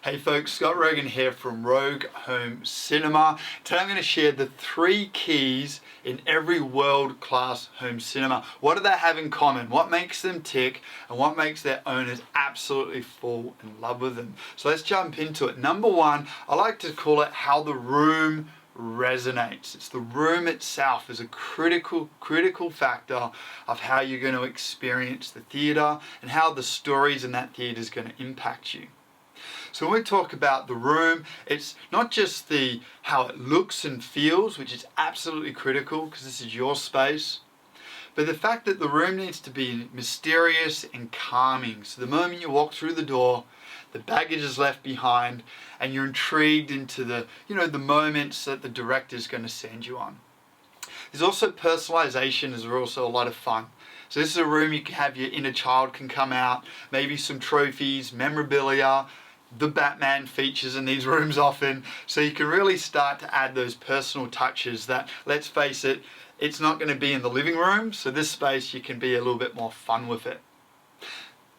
Hey folks, Scott Rogan here from Rogue Home Cinema. Today I'm going to share the 3 keys in every world-class home cinema. What do they have in common? What makes them tick? And what makes their owners absolutely fall in love with them? So let's jump into it. Number 1, I like to call it how the room resonates. It's the room itself is a critical factor of how you're going to experience the theatre and how the stories in that theatre is going to impact you. So when we talk about the room, it's not just how it looks and feels, which is absolutely critical because this is your space, but the fact that the room needs to be mysterious and calming. So the moment you walk through the door, the baggage is left behind and you're intrigued into the moments that the director is going to send you on. There's also personalization is also a lot of fun. So this is a room you can have your inner child can come out, maybe some trophies, memorabilia. The Batman features in these rooms often, so you can really start to add those personal touches that, let's face it, it's not going to be in the living room, so this space you can be a little bit more fun with it.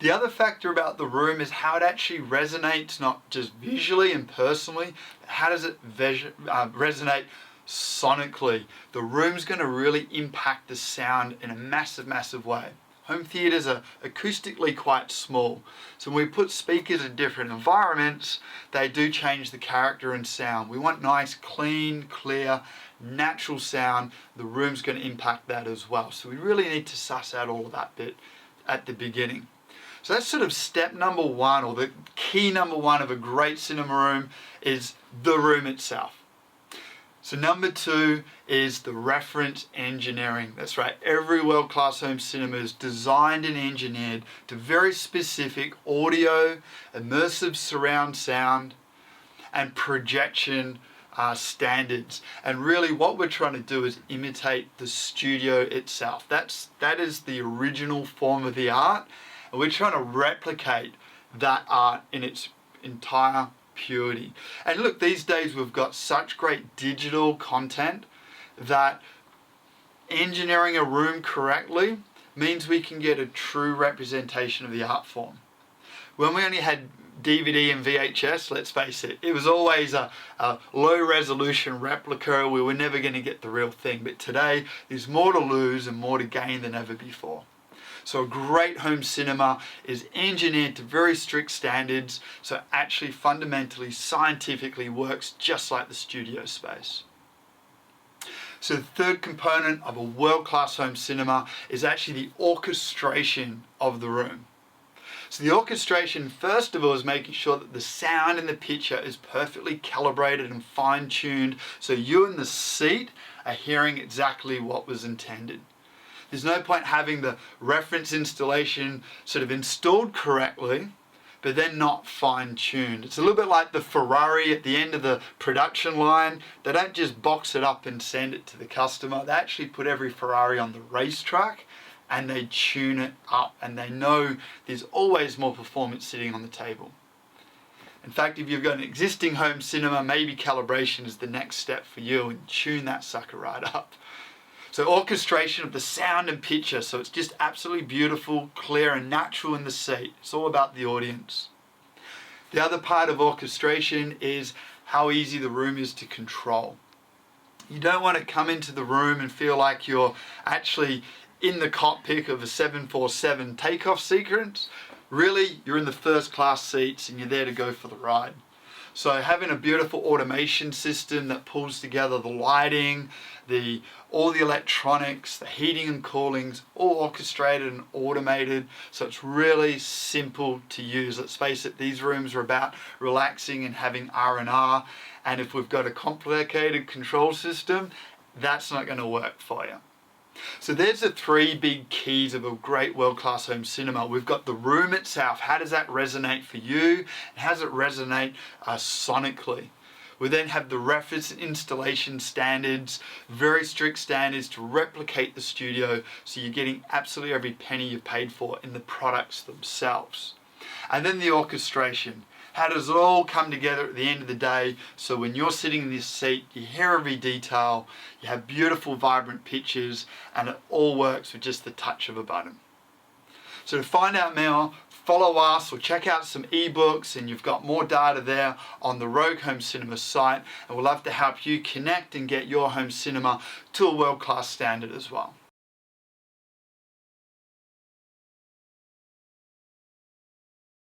The other factor about the room is how it actually resonates, not just visually and personally, but how does it resonate sonically. The room's going to really impact the sound in a massive way. Home theatres are acoustically quite small, so when we put speakers in different environments, they do change the character and sound. We want nice, clean, clear, natural sound. The room's going to impact that as well. So we really need to suss out all of that bit at the beginning. So that's sort of step number 1, or the key number 1 of a great cinema room is the room itself. So number 2 is the reference engineering. That's right, every world-class home cinema is designed and engineered to very specific audio, immersive surround sound, and projection standards. And really what we're trying to do is imitate the studio itself. That is the original form of the art, and we're trying to replicate that art in its entire purity. And look, these days we've got such great digital content that engineering a room correctly means we can get a true representation of the art form. When we only had DVD and VHS, let's face it, it was always a low resolution replica. We were never going to get the real thing. But today there's more to lose and more to gain than ever before. So a great home cinema is engineered to very strict standards, so actually fundamentally, scientifically works just like the studio space. So the third component of a world-class home cinema is actually the orchestration of the room. So the orchestration, first of all, is making sure that the sound in the picture is perfectly calibrated and fine-tuned, so you in the seat are hearing exactly what was intended. There's no point having the reference installation sort of installed correctly, but then not fine-tuned. It's a little bit like the Ferrari at the end of the production line. They don't just box it up and send it to the customer. They actually put every Ferrari on the racetrack and they tune it up, and they know there's always more performance sitting on the table. In fact, if you've got an existing home cinema, maybe calibration is the next step for you, and tune that sucker right up. So orchestration of the sound and picture, so it's just absolutely beautiful, clear and natural in the seat. It's all about the audience. The other part of orchestration is how easy the room is to control. You don't want to come into the room and feel like you're actually in the cockpit of a 747 takeoff sequence. Really, you're in the first class seats and you're there to go for the ride. So having a beautiful automation system that pulls together the lighting, all the electronics, the heating and cooling's all orchestrated and automated, so it's really simple to use. Let's face it, these rooms are about relaxing and having R&R, and if we've got a complicated control system, that's not going to work for you. So there's the 3 big keys of a great world-class home cinema. We've got the room itself. How does that resonate for you? And how does it resonate sonically? We then have the reference installation standards, very strict standards to replicate the studio, so you're getting absolutely every penny you paid for in the products themselves. And then the orchestration. How does it all come together at the end of the day, so when you're sitting in this seat, you hear every detail, you have beautiful, vibrant pictures, and it all works with just the touch of a button. So to find out more, follow us or check out some ebooks, and you've got more data there on the Rogue Home Cinema site, and we'd love to help you connect and get your home cinema to a world-class standard as well.